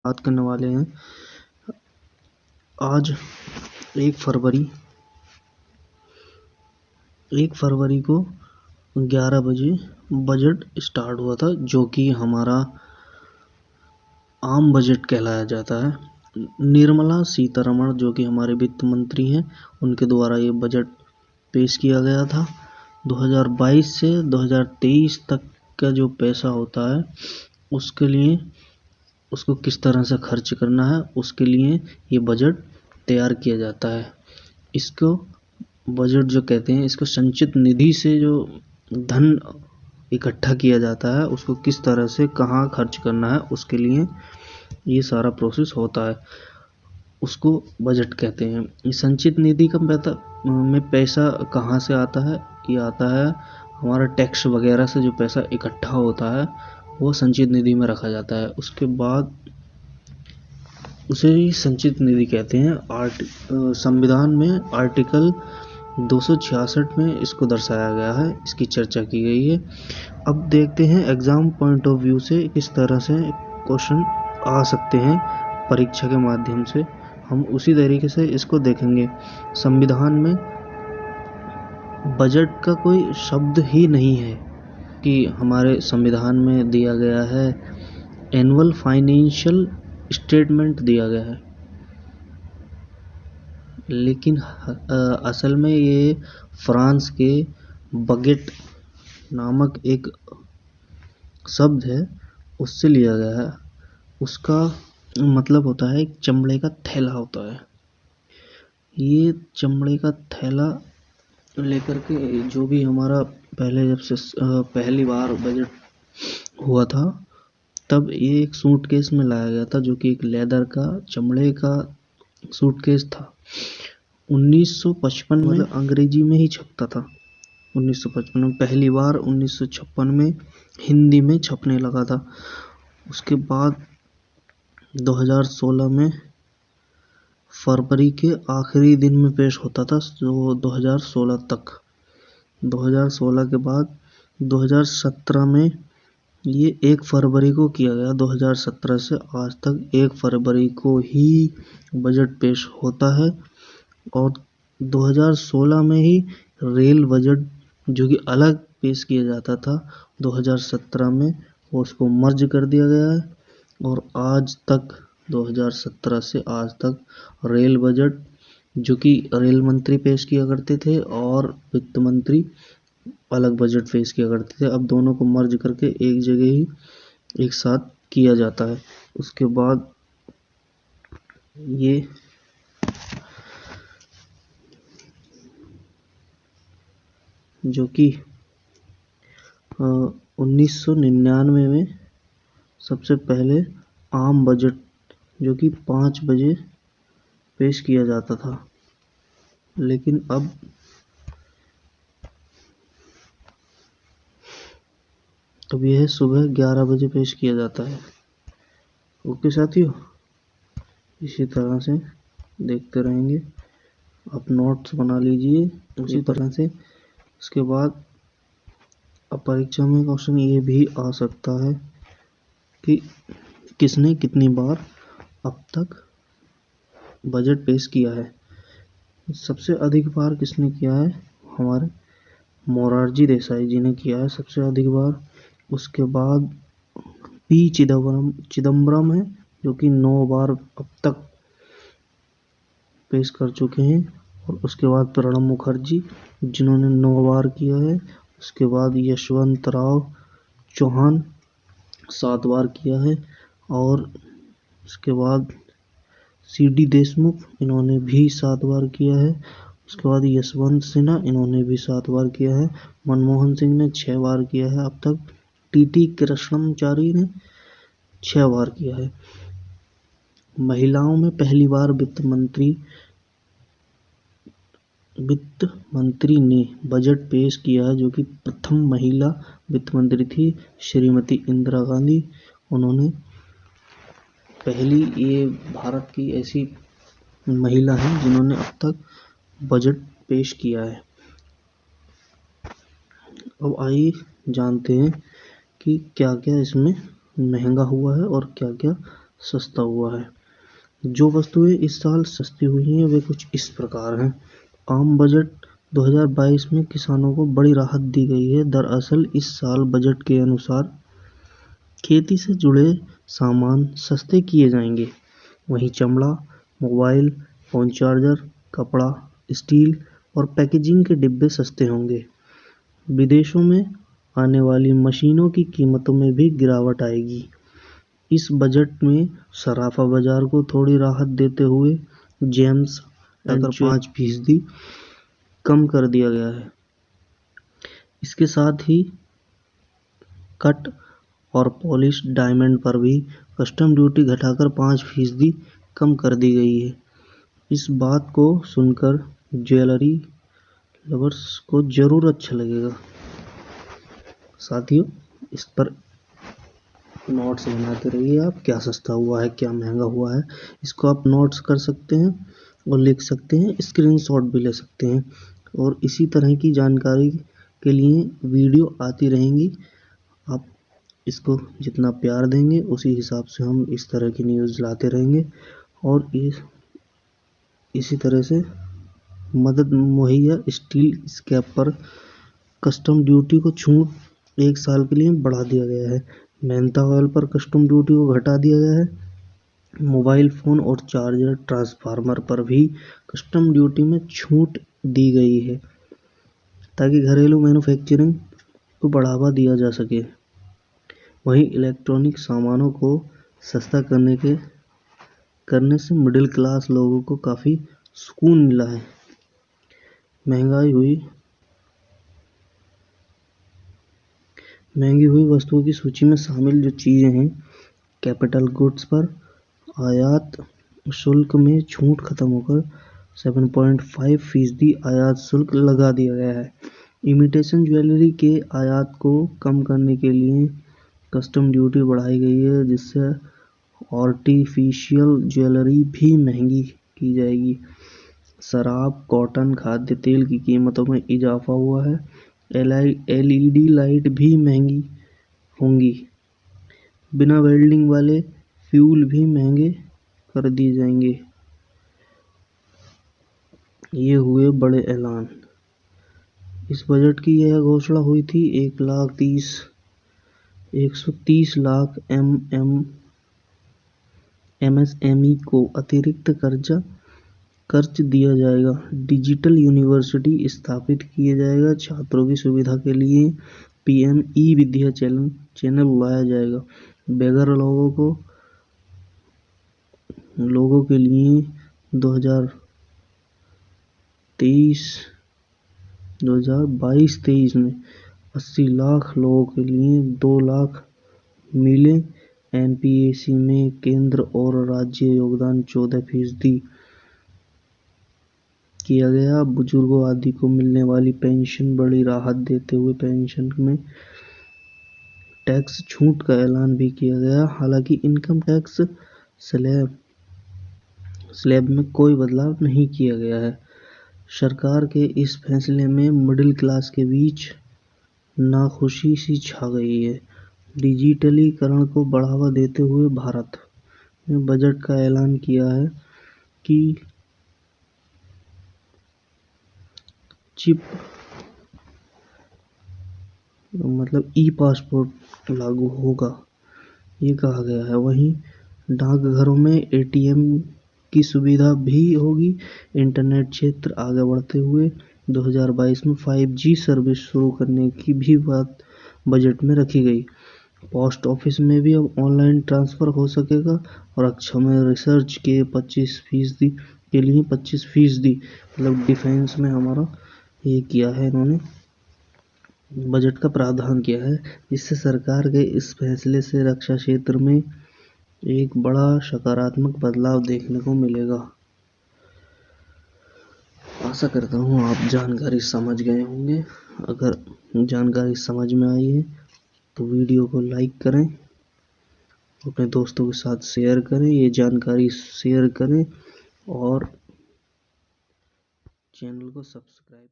बात करने वाले हैं। आज 1 फरवरी को 11 बजे बजट स्टार्ट हुआ था, जो कि हमारा आम बजट कहलाया जाता है। निर्मला सीतारमण, जो कि हमारे वित्त मंत्री हैं, उनके द्वारा ये बजट पेश किया गया था। 2022 से 2023 तक का जो पैसा होता है उसके लिए उसको किस तरह से खर्च करना है, उसके लिए ये बजट तैयार किया जाता है। इसको बजट जो कहते हैं, इसको संचित निधि से जो धन इकट्ठा किया जाता है उसको किस तरह से कहाँ खर्च करना है, उसके लिए ये सारा प्रोसेस होता है, उसको बजट कहते हैं। इस संचित निधि का में पैसा कहाँ से आता है? ये आता है हमारा टैक्स वगैरह से जो पैसा इकट्ठा होता है वो संचित निधि में रखा जाता है। उसके बाद उसे ही संचित निधि कहते हैं। संविधान में आर्टिकल 266 में इसको दर्शाया गया है, इसकी चर्चा की गई है। अब देखते हैं एग्ज़ाम पॉइंट ऑफ व्यू से किस तरह से क्वेश्चन आ सकते हैं परीक्षा के माध्यम से, हम उसी तरीके से इसको देखेंगे। संविधान में बजट का कोई शब्द ही नहीं है कि हमारे संविधान में दिया गया है एनुअल फाइनेंशियल स्टेटमेंट दिया गया है, लेकिन असल में ये फ्रांस के बगेट नामक एक शब्द है उससे लिया गया है। उसका मतलब होता है एक चमड़े का थैला होता है। ये चमड़े का थैला लेकर के जो भी हमारा जब से पहली बार बजट हुआ था तब ये एक सूटकेस में लाया गया था, जो कि एक लेदर का चमड़े का सूटकेस था। 1955 में अंग्रेजी में ही छपता था। 1955 में पहली बार 1956 में हिंदी में छपने लगा था। उसके बाद 2016 में फरवरी के आखिरी दिन में पेश होता था, जो 2016 तक। 2016 के बाद 2017 में ये 1 फरवरी को किया गया। 2017 से आज तक 1 फरवरी को ही बजट पेश होता है। और 2016 में ही रेल बजट जो कि अलग पेश किया जाता था, 2017 में वो उसको मर्ज कर दिया गया है। और आज तक 2017 से आज तक रेल बजट जो कि रेल मंत्री पेश किया करते थे और वित्त मंत्री अलग बजट पेश किया करते थे, अब दोनों को मर्ज करके एक जगह ही एक साथ किया जाता है। उसके बाद ये जो कि 1999 में सबसे पहले आम बजट जो कि 5 बजे पेश किया जाता था, लेकिन अब यह सुबह 11 बजे पेश किया जाता है। ओके साथियों, इसी तरह से देखते रहेंगे, आप नोट्स बना लीजिए उसी तरह से। इसके बाद अब परीक्षा में क्वेश्चन ये भी आ सकता है कि किसने कितनी बार अब तक बजट पेश किया है। सबसे अधिक बार किसने किया है? हमारे मोरारजी देसाई जी ने किया है सबसे अधिक बार। उसके बाद पी चिदम्बरम है, जो कि 9 बार अब तक पेश कर चुके हैं। और उसके बाद प्रणब मुखर्जी जिन्होंने 9 बार किया है। उसके बाद यशवंत राव चौहान 7 बार किया है। और उसके बाद सी.डी. देशमुख, इन्होंने भी 7 बार किया है। उसके बाद यशवंत सिन्हा, इन्होंने भी 7 बार किया है। मनमोहन सिंह ने 6 बार किया है अब तक। टी.टी. कृष्णमचारी ने 6 बार किया है। महिलाओं में पहली बार वित्त मंत्री ने बजट पेश किया है, जो कि प्रथम महिला वित्त मंत्री थी श्रीमती इंदिरा गांधी। उन्होंने पहली ये भारत की ऐसी महिला हैं जिन्होंने अब तक बजट पेश किया है। अब आइए जानते हैं कि क्या क्या इसमें महंगा हुआ है और क्या क्या सस्ता हुआ है। जो वस्तुएं इस साल सस्ती हुई हैं वे कुछ इस प्रकार हैं। आम बजट 2022 में किसानों को बड़ी राहत दी गई है। दरअसल इस साल बजट के अनुसार खेती से जुड़े सामान सस्ते किए जाएंगे। वहीं चमड़ा, मोबाइल फोन चार्जर, कपड़ा, स्टील और पैकेजिंग के डिब्बे सस्ते होंगे। विदेशों में आने वाली मशीनों की कीमतों में भी गिरावट आएगी। इस बजट में सराफा बाजार को थोड़ी राहत देते हुए जेम्स अगर 5% कम कर दिया गया है। इसके साथ ही कट और पॉलिश डायमंड पर भी कस्टम ड्यूटी घटाकर 5% कम कर दी गई है। इस बात को सुनकर ज्वेलरी लवर्स को जरूर अच्छा लगेगा। साथियों, इस पर नोट्स बनाते रहिए आप, क्या सस्ता हुआ है, क्या महंगा हुआ है। इसको आप नोट्स कर सकते हैं और लिख सकते हैं, स्क्रीनशॉट भी ले सकते हैं। और इसी तरह की जानकारी के लिए वीडियो आती रहेंगी। आप इसको जितना प्यार देंगे उसी हिसाब से हम इस तरह की न्यूज़ लाते रहेंगे और इसी तरह से मदद मुहैया। स्टील स्क्रैप पर कस्टम ड्यूटी को छूट 1 साल के लिए बढ़ा दिया गया है। मेहनता ऑयल पर कस्टम ड्यूटी को घटा दिया गया है। मोबाइल फ़ोन और चार्जर ट्रांसफार्मर पर भी कस्टम ड्यूटी में छूट दी गई है ताकि घरेलू मैन्युफैक्चरिंग को बढ़ावा दिया जा सके। वहीं इलेक्ट्रॉनिक सामानों को सस्ता करने से मिडिल क्लास लोगों को काफ़ी सुकून मिला है। महंगी हुई वस्तुओं की सूची में शामिल जो चीज़ें हैं, कैपिटल गुड्स पर आयात शुल्क में छूट खत्म होकर 7.5% आयात शुल्क लगा दिया गया है। इमिटेशन ज्वेलरी के आयात को कम करने के लिए कस्टम ड्यूटी बढ़ाई गई है, जिससे आर्टिफिशियल ज्वेलरी भी महंगी की जाएगी। शराब, कॉटन, खाद्य तेल की कीमतों में इजाफा हुआ है। LED लाइट भी महंगी होंगी। बिना वेल्डिंग वाले फ्यूल भी महंगे कर दिए जाएंगे। ये हुए बड़े ऐलान। इस बजट की यह घोषणा हुई थी। 130 लाख MSME को अतिरिक्त कर्ज दिया जाएगा। डिजिटल यूनिवर्सिटी स्थापित किया जाएगा। छात्रों की सुविधा के लिए PM ई-विद्या चैनल लाया जाएगा। बेघर लोगों के लिए 2022-23 में 80 लाख लोगों के लिए 2 लाख मिले। NPAC में केंद्र और राज्य योगदान 14% किया गया। बुजुर्गों आदि को मिलने वाली पेंशन बड़ी राहत देते हुए पेंशन में टैक्स छूट का ऐलान भी किया गया। हालांकि इनकम टैक्स स्लैब में कोई बदलाव नहीं किया गया है। सरकार के इस फैसले में मिडिल क्लास के बीच नाखुशी सी छा गई है। डिजिटलीकरण को बढ़ावा देते हुए भारत ने बजट का ऐलान किया है कि चिप ई-पासपोर्ट लागू होगा, ये कहा गया है। वहीं डाकघरों में ATM की सुविधा भी होगी। इंटरनेट क्षेत्र आगे बढ़ते हुए 2022 में 5G सर्विस शुरू करने की भी बात बजट में रखी गई। पोस्ट ऑफिस में भी अब ऑनलाइन ट्रांसफ़र हो सकेगा और अक्षय में रिसर्च के 25% के लिए 25%, मतलब डिफेंस में हमारा ये किया है, इन्होंने बजट का प्रावधान किया है, जिससे सरकार के इस फैसले से रक्षा क्षेत्र में एक बड़ा सकारात्मक बदलाव देखने को मिलेगा। आशा करता हूँ आप जानकारी समझ गए होंगे। अगर जानकारी समझ में आई है तो वीडियो को लाइक करें, अपने दोस्तों के साथ शेयर करें, ये जानकारी शेयर करें और चैनल को सब्सक्राइब